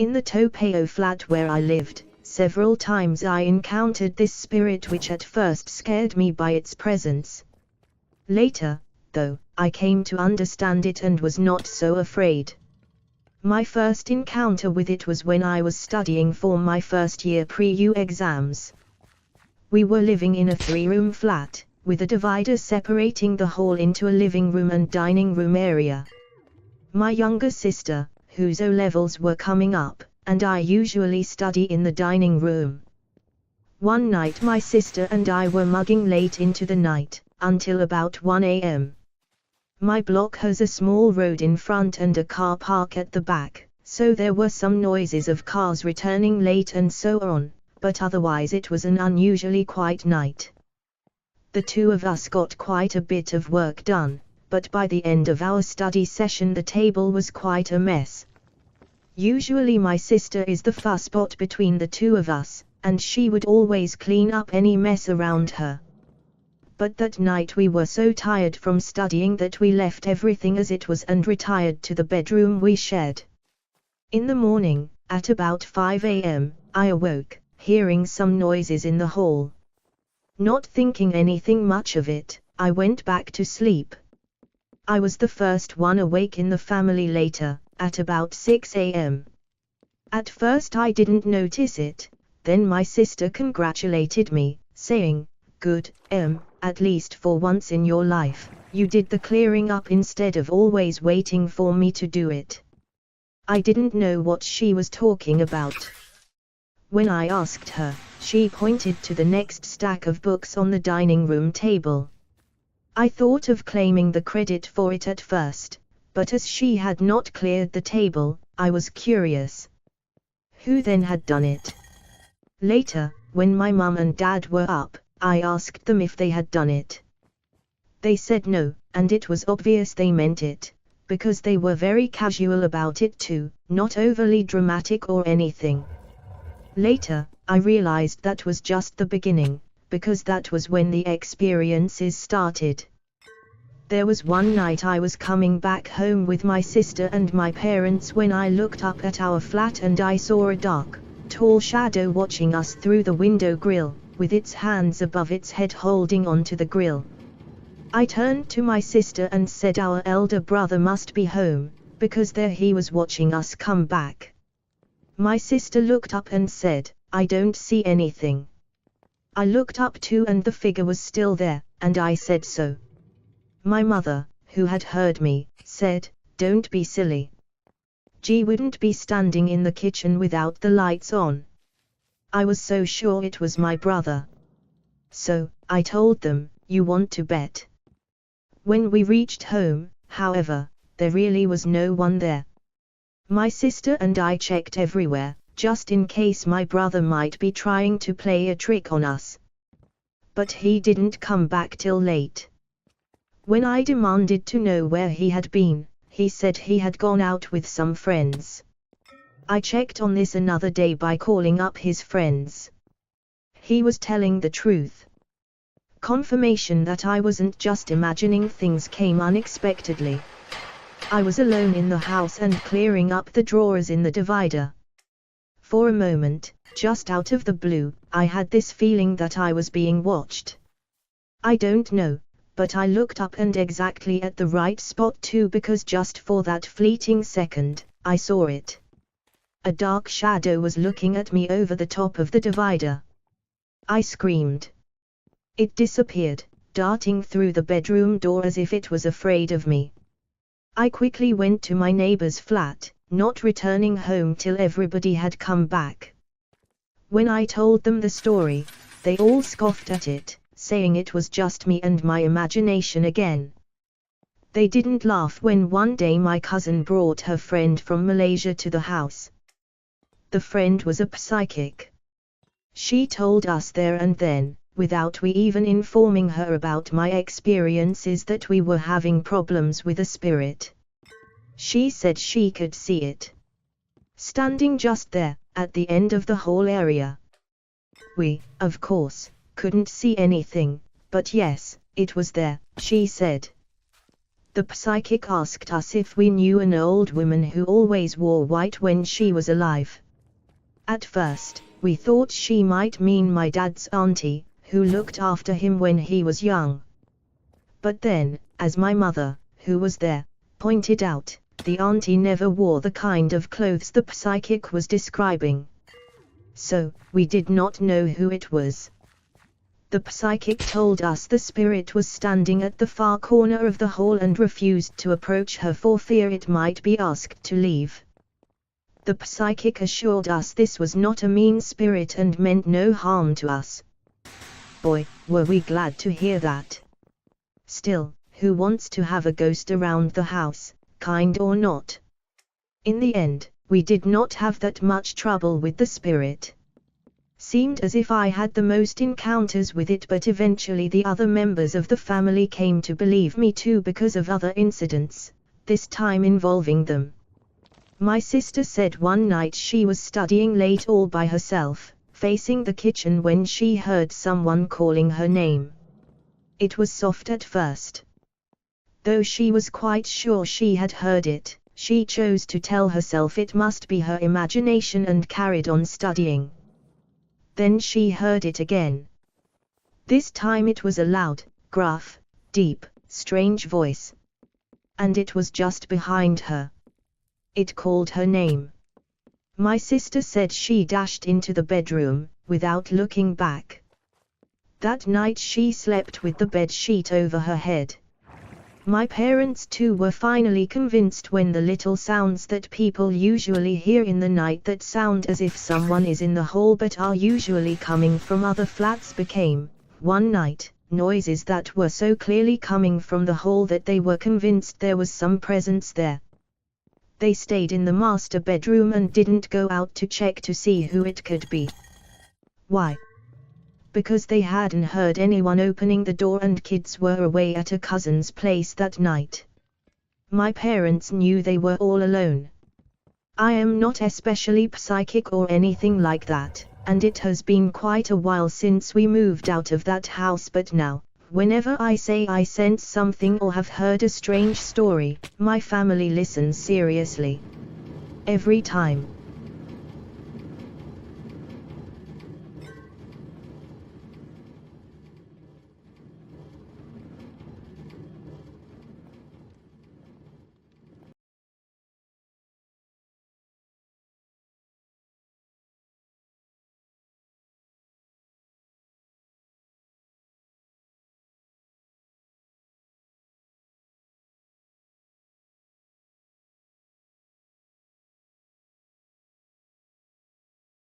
In the Topeo flat where I lived, several times I encountered this spirit which at first scared me by its presence. Later, though, I came to understand it and was not so afraid. My first encounter with it was when I was studying for my first year pre-U exams. We were living in a 3-room flat, with a divider separating the hall into a living room and dining room area. My younger sister, whose O-levels were coming up, and I usually study in the dining room. One night my sister and I were mugging late into the night, until about 1 a.m. My block has a small road in front and a car park at the back, so there were some noises of cars returning late and so on, but otherwise it was an unusually quiet night. The two of us got quite a bit of work done, but by the end of our study session the table was quite a mess. Usually my sister is the fusspot between the two of us, and she would always clean up any mess around her. But that night we were so tired from studying that we left everything as it was and retired to the bedroom we shared. In the morning, at about 5 a.m., I awoke, hearing some noises in the hall. Not thinking anything much of it, I went back to sleep. I was the first one awake in the family later, at about 6 a.m. At first I didn't notice it, then my sister congratulated me, saying, "Good, at least for once in your life, you did the clearing up instead of always waiting for me to do it." I didn't know what she was talking about. When I asked her, she pointed to the next stack of books on the dining room table. I thought of claiming the credit for it at first, but as she had not cleared the table, I was curious. Who then had done it? Later, when my mum and dad were up, I asked them if they had done it. They said no, and it was obvious they meant it, because they were very casual about it too, not overly dramatic or anything. Later, I realized that was just the beginning, because that was when the experiences started. There was one night I was coming back home with my sister and my parents when I looked up at our flat and I saw a dark, tall shadow watching us through the window grill, with its hands above its head holding onto the grill. I turned to my sister and said our elder brother must be home, because there he was watching us come back. My sister looked up and said, "I don't see anything." I looked up too and the figure was still there, and I said so. My mother, who had heard me, said, "Don't be silly. G wouldn't be standing in the kitchen without the lights on." I was so sure it was my brother. So, I told them, "You want to bet?" When we reached home, however, there really was no one there. My sister and I checked everywhere, just in case my brother might be trying to play a trick on us. But he didn't come back till late. When I demanded to know where he had been, he said he had gone out with some friends. I checked on this another day by calling up his friends. He was telling the truth. Confirmation that I wasn't just imagining things came unexpectedly. I was alone in the house and clearing up the drawers in the divider. For a moment, just out of the blue, I had this feeling that I was being watched. I don't know, but I looked up and exactly at the right spot too, because just for that fleeting second, I saw it. A dark shadow was looking at me over the top of the divider. I screamed. It disappeared, darting through the bedroom door as if it was afraid of me. I quickly went to my neighbor's flat, not returning home till everybody had come back. When I told them the story, they all scoffed at it, saying it was just me and my imagination again. They didn't laugh when one day my cousin brought her friend from Malaysia to the house. The friend was a psychic. She told us there and then, without we even informing her about my experiences, that we were having problems with a spirit. She said she could see it, standing just there, at the end of the whole area. We, of course, couldn't see anything, but yes, it was there, she said. The psychic asked us if we knew an old woman who always wore white when she was alive. At first, we thought she might mean my dad's auntie, who looked after him when he was young. But then, as my mother, who was there, pointed out, the auntie never wore the kind of clothes the psychic was describing. So, we did not know who it was. The psychic told us the spirit was standing at the far corner of the hall and refused to approach her for fear it might be asked to leave. The psychic assured us this was not a mean spirit and meant no harm to us. Boy, were we glad to hear that. Still, who wants to have a ghost around the house, kind or not? In the end, we did not have that much trouble with the spirit. Seemed as if I had the most encounters with it, but eventually the other members of the family came to believe me too because of other incidents, this time involving them. My sister said one night she was studying late all by herself, facing the kitchen when she heard someone calling her name. It was soft at first. Though she was quite sure she had heard it, she chose to tell herself it must be her imagination and carried on studying. Then she heard it again. This time it was a loud, gruff, deep, strange voice. And it was just behind her. It called her name. My sister said she dashed into the bedroom, without looking back. That night she slept with the bed sheet over her head. My parents too were finally convinced when the little sounds that people usually hear in the night that sound as if someone is in the hall but are usually coming from other flats became, one night, noises that were so clearly coming from the hall that they were convinced there was some presence there. They stayed in the master bedroom and didn't go out to check to see who it could be. Why? Because they hadn't heard anyone opening the door and kids were away at a cousin's place that night. My parents knew they were all alone. I am not especially psychic or anything like that, and it has been quite a while since we moved out of that house, but now, whenever I say I sense something or have heard a strange story, my family listens seriously. Every time.